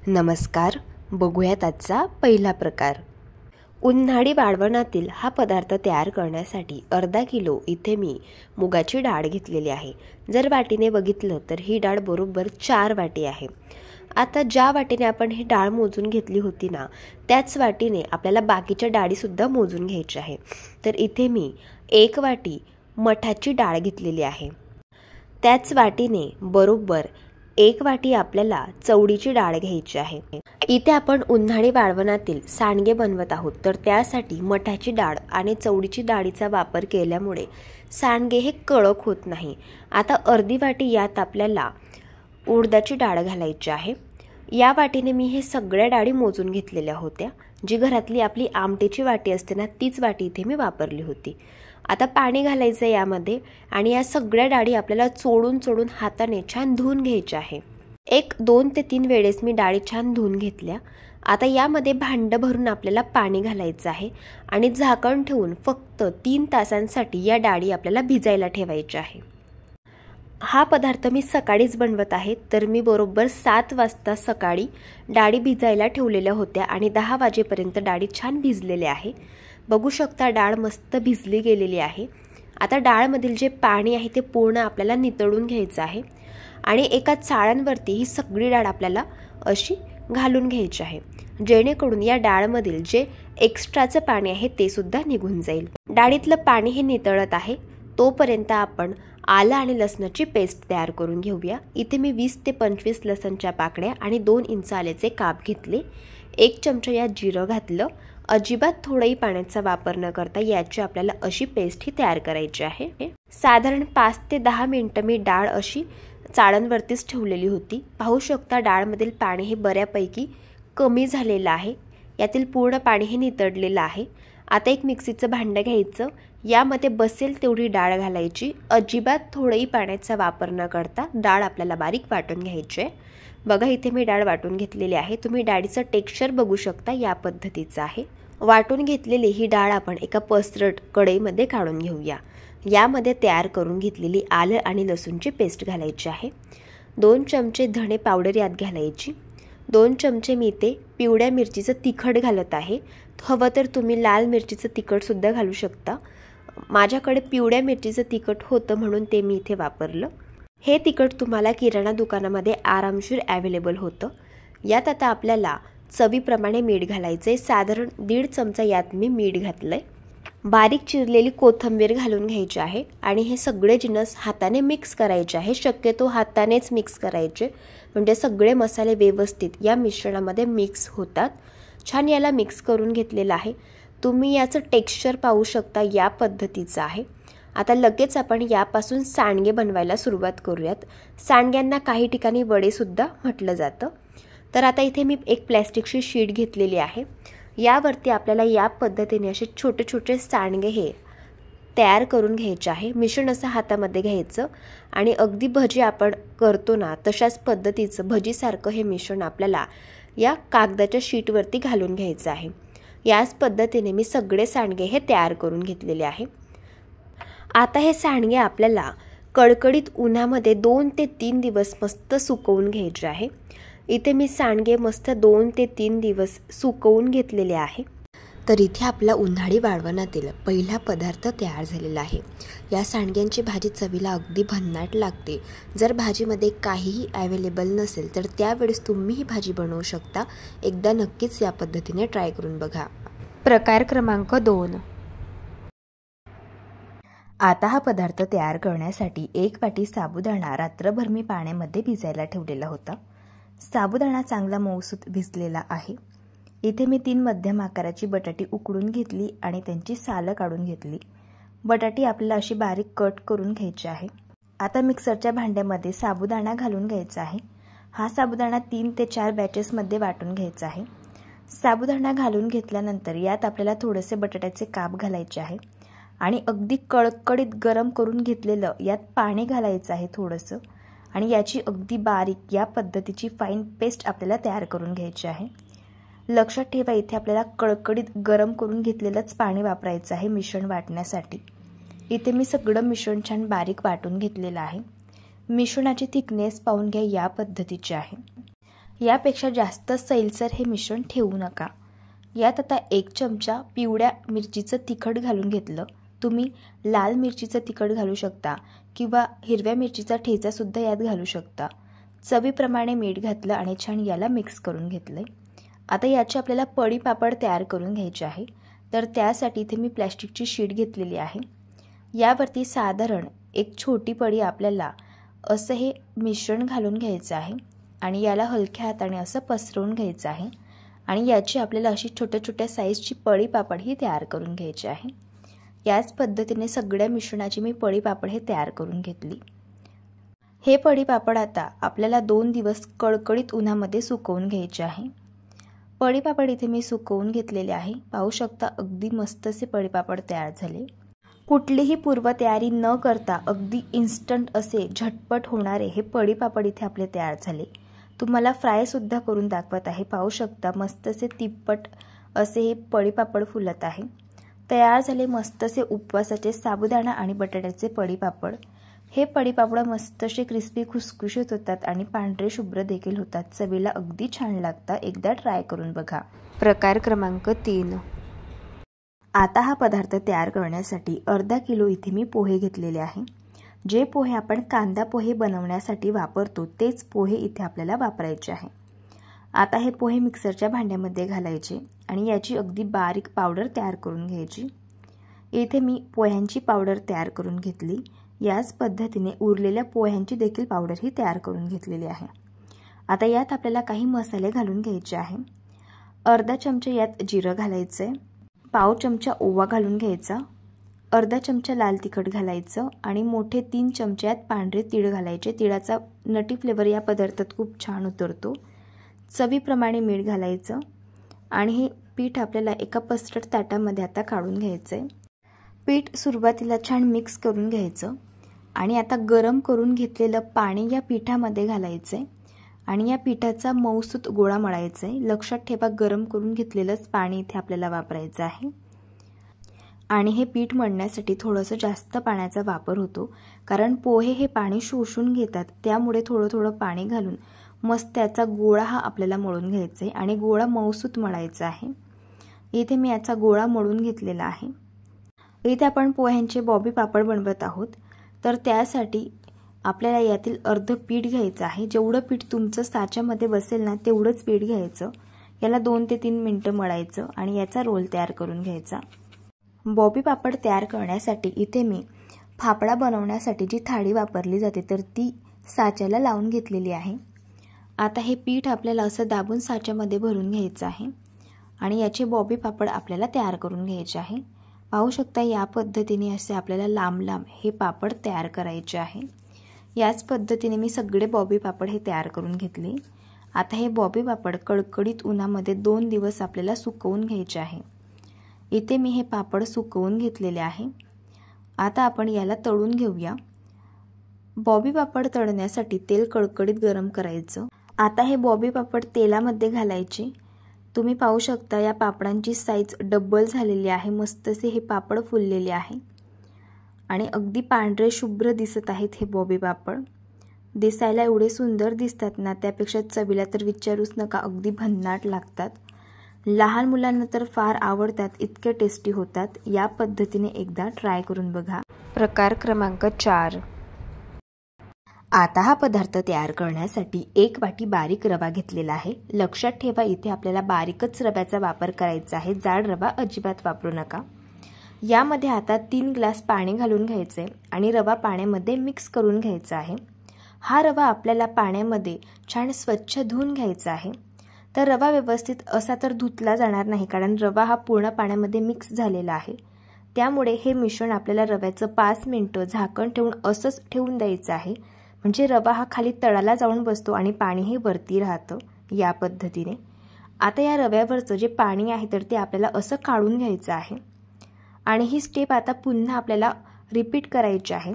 नमस्कार. बघूयात आजचा पहिला प्रकार. उन्हाळी वाळवणातील हा पदार्थ तयार करण्यासाठी अर्धा किलो इथे मी मुगाची डाळ घेतलेली आहे. जर वाटीने बघितलं तर ही डाळ बरोबर 4 वाटी आहे. आता ज्या वाटीने आपण ही डाळ मोजून घेतली होती ना, त्याच वाटीने आपल्याला बाकीच्या डाळीसुद्धा मोजून घ्यायच्या आहे. तर इथे मी 1 वाटी मठाची डाळ घेतलेली आहे. त्याच वाटीने बरोबर 1 वाटी आपल्याला चवडीची डाळ घ्यायची आहे. इथे आपण उन्हाळी वाळवणातील सांडगे बनवत आहोत, तर त्यासाठी मठाची डाळ आणि चवडीची डाळीचा वापर केल्यामुळे सांडगे हे कडक होत नाही. आता अर्धी वाटी यात आपल्याला उडदाची डाळ घालायची आहे. या वाटीने मी हे सगळ्या डाळी मोजून घेतलेल्या होत्या. जी घरातली आपली आमटीची वाटी असते ना, तीच वाटी इथे मी वापरली होती. आता पाणी घालायचं यामध्ये आणि या सगळ्या डाळी आपल्याला चोळून हाताने छान धुवून घ्यायच्या आहे. 2 ते 3 वेळेस मी डाळी छान धुवून घेतल्या. आता यामध्ये भांडं भरून आपल्याला पाणी घालायचं आहे आणि झाकण ठेवून फक्त 3 तासांसाठी या डाळी आपल्याला भिजायला ठेवायच्या आहे. हा पदार्थ मी सकाळीच बनवत आहे, तर मी बरोबर 7 वाजता सकाळी डाळी भिजायला ठेवलेल्या होत्या आणि 10 वाजेपर्यंत डाळी छान भिजलेल्या आहे. बघू शकता डाळ मस्त भिजली गेलेली आहे. आता डाळमधील जे पाणी आहे ते पूर्ण आपल्याला नितळून घ्यायचं आहे आणि एका चाळणवरती ही सगळी डाळ आपल्याला अशी घालून घ्यायची आहे, जेणेकरून या डाळमधील जे एक्स्ट्राचं पाणी आहे ते सुद्धा निघून जाईल. डाळीतलं पाणी हे नितळत आहे तोपर्यंत आपण आलं आणि लसणाची पेस्ट तयार करून घेऊया. इथे मी 20 ते 25 लसणच्या पाकळ्या आणि 2 इंच आल्याचे काप घेतले. 1 चमचा यात जिरं घातलं. अजिबात थोडंही पाण्याचा वापर न करता याची आपल्याला अशी पेस्ट ही तयार करायची आहे. साधारण 5 ते 10 मिनिटं मी डाळ अशी चाळणवरतीच ठेवलेली होती. पाहू शकता डाळमधील पाणी हे बऱ्यापैकी कमी झालेलं आहे. यातील पूर्ण पाणी हे नितळलेलं आहे. आता एक मिक्सीचं भांडं घ्यायचं. यामध्ये बसेल तेवढी डाळ घालायची. अजिबात थोडंही पाण्याचा वापर न करता डाळ आपल्याला बारीक वाटून घ्यायची आहे. बघा इथे मी डाळ वाटून घेतलेली आहे. तुम्ही डाळीचं टेक्स्चर बघू शकता, या पद्धतीचं आहे. वाटून घेतलेली ही डाळ आपण एका पसरट कढईमध्ये काढून घेऊया. यामध्ये तयार करून घेतलेली आलं आणि लसूणची पेस्ट घालायची आहे. 2 चमचे धणे पावडर यात घालायची. 2 चमचे मी ते पिवळ्या मिरचीचं तिखट घालत आहे. हवं तर तुम्ही लाल मिरचीचं तिखटसुद्धा घालू शकता. माझ्याकडे पिवळ्या मिरचीचं तिखट होतं म्हणून ते मी इथे वापरलं. हे तिखट तुम्हाला किराणा दुकानामध्ये आरामशीर अवेलेबल होतं. यात आता आपल्याला चवीप्रमाणे मीठ घालायचं आहे. साधारण 1.5 चमचा यात मी मीठ घातलं आहे. बारीक चिरलेली कोथिंबीर घालून घ्यायची आहे आणि हे सगळे जिन्नस हाताने मिक्स करायचे आहे. शक्यतो हातानेच मिक्स करायचे, म्हणजे सगळे मसाले व्यवस्थित या मिश्रणामध्ये मिक्स होतात. छान याला मिक्स करून घेतलेलं आहे. तुम्ही याचं टेक्स्चर पाहू शकता, या पद्धतीचं आहे. आता लगेच आपण यापासून सांडगे बनवायला सुरुवात करूयात. सांडग्यांना काही ठिकाणी वडेसुद्धा म्हटलं जातं. तर आता इथे मी एक प्लॅस्टिकची शीट घेतलेली आहे. यावरती आपल्याला या पद्धतीने असे छोटे छोटे सांडगे हे तयार करून घ्यायचे आहे. मिश्रण असं हातामध्ये घ्यायचं आणि अगदी भजी आपण करतो ना, तशाच पद्धतीचं भजीसारखं हे मिश्रण आपल्याला या कागदाच्या शीटवरती घालून घ्यायचं आहे. याच पद्धतीने मी सगळे सांडगे हे तयार करून घेतलेले आहे. आता हे सांडगे आपल्याला कडकडीत उन्हामध्ये 2 ते 3 दिवस मस्त सुकवून घ्यायचे आहे. इथे मी सांडगे मस्त 2 ते 3 दिवस सुकवून घेतलेले आहे. तर इथे आपला उन्हाळी वाळवणातील पहिला पदार्थ तयार झालेला आहे. या सांडग्यांची भाजी चवीला अगदी भन्नाट लागते. जर भाजीमध्ये काहीही अवेलेबल नसेल तर त्यावेळेस तुम्ही ही भाजी बनवू शकता. एकदा नक्कीच या पद्धतीने ट्राय करून बघा. प्रकार क्रमांक 2. आता हा पदार्थ तयार करण्यासाठी 1 वाटी साबुदाणा रात्रभर मी पाण्यामध्ये भिजायला ठेवलेला होता. साबुदाणा चांगला मऊसूत भिजलेला आहे. इथे मी 3 मध्यम आकाराची बटाटी उकडून घेतली आणि त्यांची सालं काढून घेतली. बटाटी आपल्याला अशी बारीक कट करून घ्यायची आहे. आता मिक्सरच्या भांड्यामध्ये साबुदाणा घालून घ्यायचा आहे. हा साबुदाणा 3 ते 4 बॅचेसमध्ये वाटून घ्यायचा आहे. साबुदाणा घालून घेतल्यानंतर यात आपल्याला थोडेसे बटाट्याचे काप घालायचे आहे आणि अगदी कडकडीत गरम करून घेतलेलं यात पाणी घालायचं आहे थोडंसं आणि याची अगदी बारीक या पद्धतीची फाईन पेस्ट आपल्याला तयार करून घ्यायची आहे. लक्षात ठेवा, इथे आपल्याला कडकडीत गरम करून घेतलेलंच पाणी वापरायचं आहे मिश्रण वाटण्यासाठी. इथे मी सगळं मिश्रण छान बारीक वाटून घेतलेलं आहे. मिश्रणाची थिकनेस पाहून घ्या, या पद्धतीची आहे. यापेक्षा जास्त सैलसर हे मिश्रण ठेवू नका। यात आता 1 चमचा पिवळ्या मिरचीचं तिखट घालून घेतलं। तुम्ही लाल मिरचीचं तिखट घालू शकता किंवा हिरव्या मिरचीचा ठेचासुद्धा यात घालू शकता। चवीप्रमाणे मीठ घातलं आणि छान याला मिक्स करून घेतलं। आता याचे आपल्याला पळी पापड तयार करून घ्यायचे आहे। तर त्यासाठी इथे मी प्लॅस्टिकची शीट घेतलेली आहे। यावरती साधारण एक छोटी पळी आपल्याला असं हे मिश्रण घालून घ्यायचं आहे आणि याला हलक्या हाताने असं पसरवून घ्यायचं आहे आणि याची आपल्याला अशी छोट्या छोट्या साईजची पळी पापड ही तयार करून घ्यायची आहे। याच पद्धतीने सगळ्या मिश्रणाची मी पळी पापड हे तयार करून घेतली। हे पळी पापड आता आपल्याला 2 दिवस कडकडीत उन्हामध्ये सुकवून घ्यायचे आहे। पळी पापड इथे मी सुकवून घेतलेले आहे। पाहू शकता अगदी मस्त असे पळी पापड तयार झाले। कुठलीही पूर्वतयारी न करता अगदी इन्स्टंट असे झटपट होणारे हे पळी पापड इथे आपले तयार झाले। तुम्हाला फ्राय सुद्धा करून दाखवत आहे। पाहू शकता मस्त असे तिप्पट असे हे पळी पापड फुलत आहे। तयार झाले मस्त असे उपवासाचे साबुदाणा आणि बटाट्याचे पळी पापड। हे पळी पापड मस्त असे क्रिस्पी खुसखुशीत होतात आणि पांढरे शुभ्र देखील होतात। चवीला अगदी छान लागतात। एकदा ट्राय करून बघा। प्रकार क्रमांक 3। आता हा पदार्थ तयार करण्यासाठी अर्धा किलो इथे मी पोहे घेतलेले आहे। जे पोहे आपण कांदा पोहे बनवण्यासाठी वापरतो तेच पोहे इथे आपल्याला वापरायचे आहे। आता हे पोहे मिक्सरच्या भांड्यामध्ये घालायचे आणि याची अगदी बारीक पावडर तयार करून घ्यायची। इथे मी पोह्यांची पावडर तयार करून घेतली। याच पद्धतीने उरलेल्या पोह्यांची देखील पावडर ही तयार करून घेतलेली आहे। आता यात आपल्याला काही मसाले घालून घ्यायचे आहे। अर्धा चमचा यात जिरं घालायचे, पाव चमचा ओवा घालून घ्यायचा, अर्धा चमचा लाल तिखट घालायचं आणि मोठे 3 चमचे यात पांढरे तीळ घालायचे। तिळाचा नटी फ्लेवर या पदार्थात खूप छान उतरतो। चवीप्रमाणे मीठ घालायचं आणि हे पीठ आपल्याला एका पसरट ताटामध्ये आता काढून घ्यायचंय। पीठ सुरुवातीला छान मिक्स करून घ्यायचं आणि आता गरम करून घेतलेलं पाणी या पिठामध्ये घालायचंय आणि या पिठाचा मऊसूत गोळा मळायचा आहे। लक्षात ठेवा गरम करून घेतलेलंच पाणी इथे आपल्याला वापरायचं आहे आणि हे पीठ मळण्यासाठी थोडंसं जास्त पाण्याचा वापर होतो कारण पोहे हे पाणी शोषून घेतात। त्यामुळे थोडं थोडं पाणी घालून मस्त त्याचा गोळा हा आपल्याला मळून घ्यायचा आहे आणि गोळा मऊसूत मळायचा आहे। इथे मी याचा गोळा मळून घेतलेला आहे। इथे आपण पोह्यांचे बॉबी पापड बनवत आहोत तर त्यासाठी आपल्याला यातील अर्ध पीठ घ्यायचं आहे। जेवढं पीठ तुमचं साच्यामध्ये बसेल ना तेवढंच पीठ घ्यायचं। याला 2 ते 3 मिनिटं मळायचं आणि याचा रोल तयार करून घ्यायचा। बॉबी पापड तयार करण्यासाठी इथे मी फाफडा बनवण्यासाठी जी थाळी वापरली जाते तर ती साच्याला लावून घेतलेली आहे। आता हे पीठ आपल्याला असं दाबून साच्यामध्ये भरून घ्यायचं आहे आणि याचे बॉबी पापड आपल्याला तयार करून घ्यायचे आहे। पाहू शकता या पद्धतीने असे आपल्याला लांब लांब हे पापड तयार करायचे आहे। याच पद्धतीने मी सगळे बॉबी पापड हे तयार करून घेतले। आता हे बॉबी पापड कडकडीत उन्हामध्ये 2 दिवस आपल्याला सुकवून घ्यायचे आहे। इथे मी हे पापड सुकवून घेतलेले आहे। आता आपण याला तळून घेऊया। बॉबी पापड तळण्यासाठी तेल कडकडीत गरम करायचं। आता हे बॉबी पापड तेलामध्ये घालायचे। तुम्ही पाहू शकता या पापडांची साईज डबल झालेली आहे। मस्त असे हे पापड फुललेले आहे आणि अगदी पांढरे शुभ्र दिसत आहेत हे बॉबी पापड। दिसायला एवढे सुंदर दिसतात ना त्यापेक्षा चवीला तर विचारूच नका, अगदी भन्नाट लागतात। लहान मुलांना तर फार आवडतात, इतके टेस्टी होतात। या पद्धतीने एकदा ट्राय करून बघा। प्रकार क्रमांक 4। आता हा पदार्थ तयार करण्यासाठी 1 वाटी बारीक रवा घेतलेला आहे। लक्षात ठेवा इथे आपल्याला बारीकच रव्याचा वापर करायचा आहे, जाड रवा अजिबात वापरू नका। यामध्ये आता 3 ग्लास पाणी घालून घ्यायचे आणि रवा पाण्यामध्ये मिक्स करून घ्यायचा आहे। हा रवा आपल्याला पाण्यामध्ये छान स्वच्छ धुवून घ्यायचा आहे। तर रवा व्यवस्थित असा तर धुतला जाणार नाही कारण रवा हा पूर्ण पाण्यामध्ये मिक्स झालेला आहे। त्यामुळे हे मिश्रण आपल्याला रव्याचं 5 मिनिटं झाकण ठेवून असंच ठेवून द्यायचं आहे, म्हणजे रवा हा खाली तळाला जाऊन बसतो आणि पाणी हे वरती राहतं। या पद्धतीने आता या रव्यावरचं जे पाणी आहे तर ते आपल्याला असं काढून घ्यायचं आहे आणि ही स्टेप आता पुन्हा आपल्याला रिपीट करायची आहे।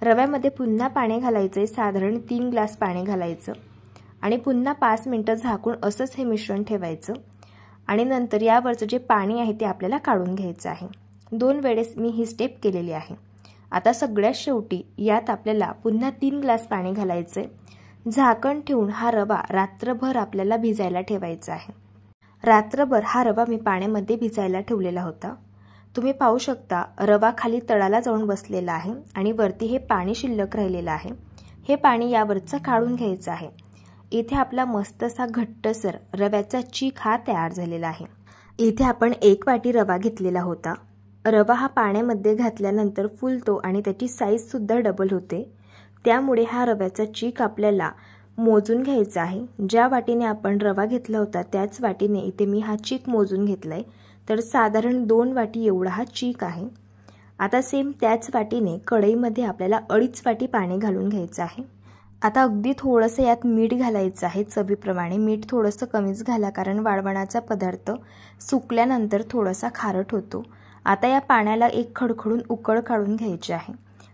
रव्यामध्ये पुन्हा पाणी घालायचं, साधारण 3 ग्लास पाणी घालायचं आणि पुन्हा 5 मिनिटं झाकून असंच हे मिश्रण ठेवायचं आणि नंतर यावरचं जे पाणी आहे ते आपल्याला काढून घ्यायचं आहे। 2 वेळेस मी ही स्टेप केलेली आहे। आता सगळ्यात शेवटी यात आपल्याला पुन्हा 3 ग्लास पाणी घालायचे, झाकण ठेवून हा रवा रात्रभर आपल्याला भिजायला ठेवायचा आहे. रात्रभर हा रवा मी पाण्यामध्ये भिजायला ठेवलेला होता. तुम्ही पाहू शकता रवा खाली तळाला जाऊन बसलेला आहे आणि वरती हे पाणी शिल्लक राहिलेलं आहे. हे पाणी यावरचं काढून घ्यायचं आहे. इथे आपला मस्तसा घट्टसर रव्याचा चीक हा तयार झालेला आहे. इथे आपण 1 वाटी रवा घेतलेला होता. रवा हा पाण्यामध्ये घातल्यानंतर फुलतो आणि त्याची साईज सुद्धा डबल होते. त्यामुळे हा रव्याचा चीक आपल्याला मोजून घ्यायचा आहे. ज्या वाटीने आपण रवा घेतला होता त्याच वाटीने इथे मी हा चीक मोजून घेतलाय. तर साधारण 2 वाटी एवढा हा चीक आहे. आता सेम त्याच वाटीने कढईमध्ये आपल्याला 2.5 वाटी पाणी घालून घ्यायचं आहे. आता अगदी थोडंसं यात मीठ घालायचं आहे. चवीप्रमाणे मीठ थोडंसं कमीच घाला, कारण वाळवणाचा पदार्थ सुकल्यानंतर थोडासा खारट होतो. आता या पाण्याला एक खडखडून उकळ काढून घ्यायची आहे.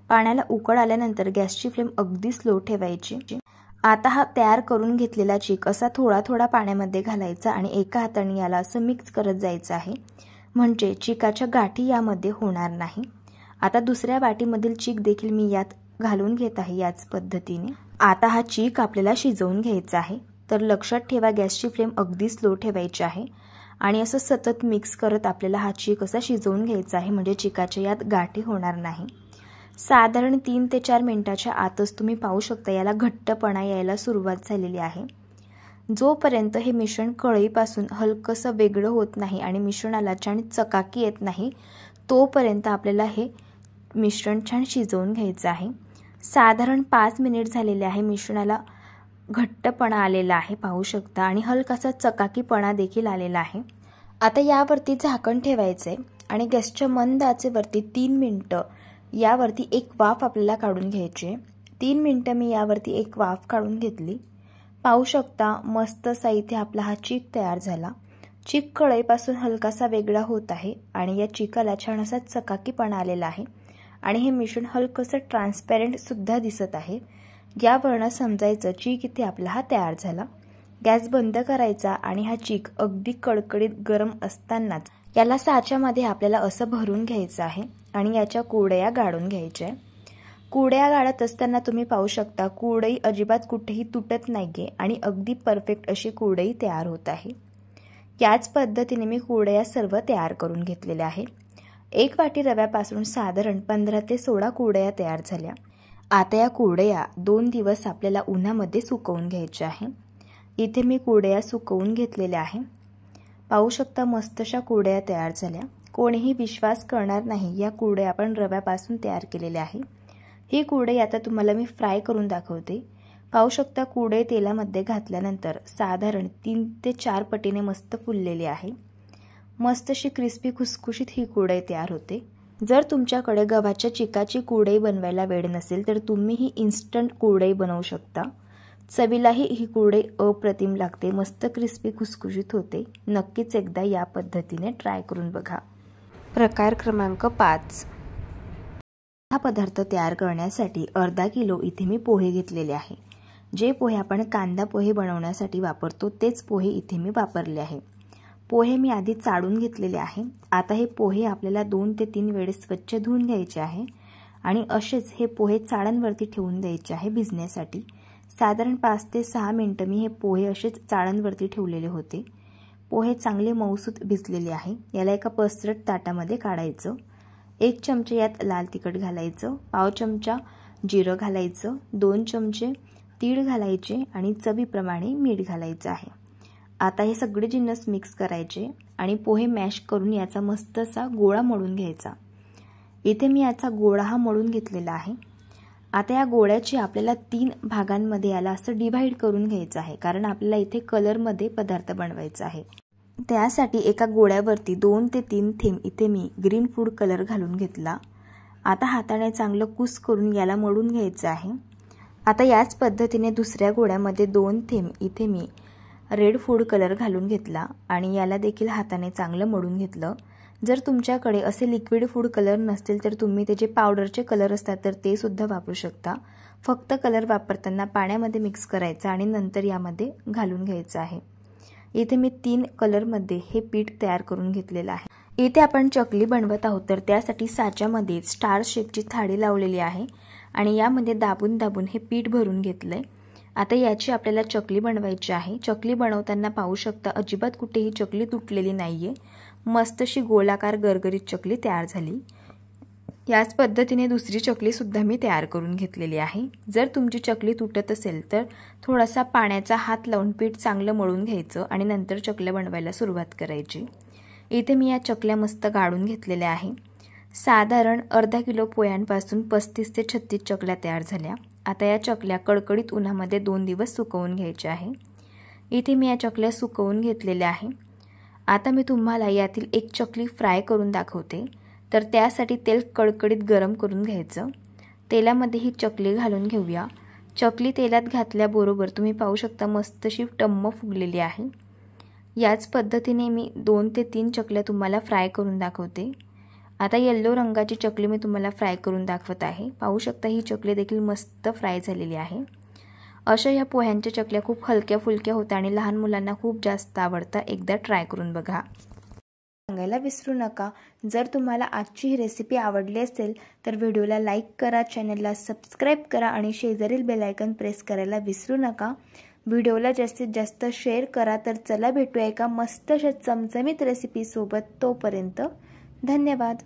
पाण्याला उकळ आल्यानंतर गॅसची फ्लेम अगदी स्लो ठेवायची. आता हा तयार करून घेतलेला चीक असा थोडा थोडा पाण्यामध्ये घालायचा आणि एका हाताने याला असं मिक्स करत जायचं आहे, म्हणजे चिकाच्या गाठी यामध्ये होणार नाही. आता दुसऱ्या वाटीमधील चीक देखील मी यात घालून घेत आहे याच पद्धतीने. आता हा चीक आपल्याला शिजवून घ्यायचा आहे. तर लक्षात ठेवा गॅसची फ्लेम अगदी स्लो ठेवायची आहे आणि असं सतत मिक्स करत आपल्याला हा चीक असा शिजवून घ्यायचा आहे, म्हणजे चिकाच्या यात गाठी होणार नाही. साधारण 3 ते 4 मिनिटाच्या आतच तुम्ही पाहू शकता याला घट्टपणा यायला सुरुवात झालेली आहे. जोपर्यंत हे मिश्रण कढईपासून हलकंसं वेगळं होत नाही आणि मिश्रणाला छान चकाकी येत नाही तोपर्यंत आपल्याला हे मिश्रण छान शिजवून घ्यायचं आहे. साधारण 5 मिनिट झालेले आहे. मिश्रणाला घट्टपणा आलेला आहे पाहू शकता आणि हलकासा चकाकीपणा देखील आलेला आहे. आता यावरती झाकण ठेवायचे आणि गॅसच्या मंद आचेवरती 3 मिनिटं यावरती एक वाफ आपल्याला काढून घ्यायची. 3 मिनिटं मी यावरती एक वाफ काढून घेतली. पाहू शकता मस्तसा इथे आपला हा चीक तयार झाला. चीक कढईपासून हलकासा वेगळा होत आहे आणि या चिकाला छान असा चकाकीपणा आलेला आहे आणि हे मिश्रण हलकंसं ट्रान्सपॅरंट सुद्धा दिसत आहे. यावरनं समजायचं चीक इथे आपला हा तयार झाला. गॅस बंद करायचा आणि हा चीक अगदी कडकडीत गरम असतानाच याला साच्यामध्ये आपल्याला असं भरून घ्यायचं आहे आणि याच्या कुरडया गाळून घ्यायच्या. कुरडया गाळत असताना तुम्ही पाहू शकता कुरडई अजिबात कुठेही तुटत नाहीये आणि अगदी परफेक्ट अशी कुरडई तयार होत आहे. याच पद्धतीने मी कुरडया सर्व तयार करून घेतलेल्या आहेत. 1 वाटी रव्यापासून साधारण 15 ते 16 कुरडया तयार झाल्या. आता या कुरडया 2 दिवस आपल्याला उन्हामध्ये सुकवून घ्यायच्या आहे. इथे मी कुरडया सुकवून घेतलेल्या आहे. पाहू शकता मस्तशा कुरडया तयार झाल्या. कोणीही विश्वास करणार नाही या कुरडया आपण रव्यापासून तयार केलेल्या आहे. ही कुरडई आता तुम्हाला मी फ्राय करून दाखवते. पाहू शकता कुरडई तेलामध्ये घातल्यानंतर साधारण 3 ते 4 पटीने मस्त फुललेली आहे. मस्त अशी क्रिस्पी खुसखुशीत ही कुरडई तयार होते. जर तुमच्याकडे गव्हाच्या चिकाची कुरडई बनवायला वेळ नसेल तर तुम्ही ही इन्स्टंट कुरडई बनवू शकता. चवीलाही ही कुरडई अप्रतिम लागते. मस्त क्रिस्पी खुसखुशीत होते. नक्कीच एकदा या पद्धतीने ट्राय करून बघा. प्रकार क्रमांक 5. हा पदार्थ तयार करण्यासाठी अर्धा किलो इथे मी पोहे घेतलेले आहे. जे पोहे आपण कांदा पोहे बनवण्यासाठी वापरतो तेच पोहे इथे मी वापरले आहे. पोहे मी आधी चाळून घेतलेले आहे. आता हे पोहे आपल्याला 2 ते 3 वेळेस स्वच्छ धुवून घ्यायचे आहे आणि असेच हे पोहे चाळणवरती ठेवून द्यायचे आहे भिजण्यासाठी. साधारण 5 ते 6 मिनिटं मी हे पोहे असेच चाळणवरती ठेवलेले होते. पोहे चांगले मऊसूत भिजलेले आहे. याला एका पसरट ताटामध्ये काढायचं. 1 चमचे यात लाल तिखट घालायचं, पाव चमचा जिरं घालायचं, 2 चमचे तीळ घालायचे आणि चवीप्रमाणे मीठ घालायचं आहे. आता हे सगळे जिन्नस मिक्स करायचे आणि पोहे मॅश करून याचा मस्त असा गोळा मळून घ्यायचा. इथे मी याचा गोळा हा मळून घेतलेला आहे. आता या गोळ्याची आपल्याला 3 भागांमध्ये याला असं डिव्हाइड करून घ्यायचं आहे, कारण आपल्याला इथे कलरमध्ये पदार्थ बनवायचा आहे. त्यासाठी एका गोळ्यावरती 2 ते 3 थेंब इथे मी ग्रीन फूड कलर घालून घेतला. आता हाताने चांगलं कुस करून याला मळून घ्यायचं आहे. आता याच पद्धतीने दुसऱ्या गोळ्यामध्ये 2 थेंब इथे मी रेड फूड कलर घालून घेतला आणि याला देखील हाताने चांगलं मळून घेतलं. जर तुमच्याकडे असे लिक्विड फूड कलर नसतील तर तुम्ही त्याचे पावडरचे कलर असतात तर ते सुद्धा वापरू शकता. फक्त कलर वापरताना पाण्यामध्ये मिक्स करायचा आणि नंतर यामध्ये घालून घ्यायचं आहे. इथे मी 3 कलरमध्ये हे पीठ तयार करून घेतलेलं आहे. इथे आपण चकली बनवत आहोत तर त्यासाठी साच्यामध्ये स्टार शेपची थाळी लावलेली आहे आणि यामध्ये दाबून दाबून हे पीठ भरून घेतलंय आता याची आपल्याला चकली बनवायची आहे। चकली बनवताना पाहू शकता अजिबात कुठेही चकली तुटलेली नाहीये, मस्त अशी गोलाकार गरगरीत चकली तयार झाली। याच पद्धतीने दुसरी चकली सुद्धा मी तयार करून घेतलेली आहे। जर तुमची चकली तुटत असेल तर थोडासा पाण्याचा हात लावून पीठ चांगलं मळून घ्यायचं आणि नंतर चकल्या बनवायला सुरुवात करायची। इथे मी या चकल्या मस्त गाळून घेतलेल्या आहे। साधारण अर्धा किलो पोह्यांपासून 35 ते 36 चकल्या तयार झाल्या। आता या चकल्या कडकडीत उन्हामध्ये 2 दिवस सुकवून घ्यायच्या आहे। इथे मी या चकल्या सुकवून घेतलेल्या आहे। आता मी तुम्हाला यातील एक चकली फ्राय करून दाखवते। तर त्यासाठी तेल कडकडीत गरम करून घ्यायचं। तेलामध्ये ही चकली घालून घेऊया। चकली तेलात घातल्याबरोबर तुम्ही पाहू शकता मस्त अशी टम्म फुगलेली आहे। याच पद्धतीने मी 2 ते 3 चकल्या तुम्हाला फ्राय करून दाखवते। आता येलो रंगाची चकली मी तुम्हाला फ्राय करून दाखवत आहे। पाहू शकता ही चकली देखील मस्त फ्राय झालेली आहे। अशा या पोह्यांच्या चकल्या खूप हलक्या फुलक्या होत्या आणि लहान मुलांना खूप जास्त आवडतात। एकदा ट्राय करून बघा। सांगायला विसरू नका, जर तुम्हाला आजची ही रेसिपी आवडली असेल तर व्हिडिओला लाईक करा, चॅनलला सबस्क्राईब करा आणि शेजारील बेल आयकॉन प्रेस करायला विसरू नका। व्हिडिओला जास्तीत जास्त शेअर करा। तर चला भेटूया एका मस्त अशा चमचमीत रेसिपी सोबत। तोपर्यंत धन्यवाद।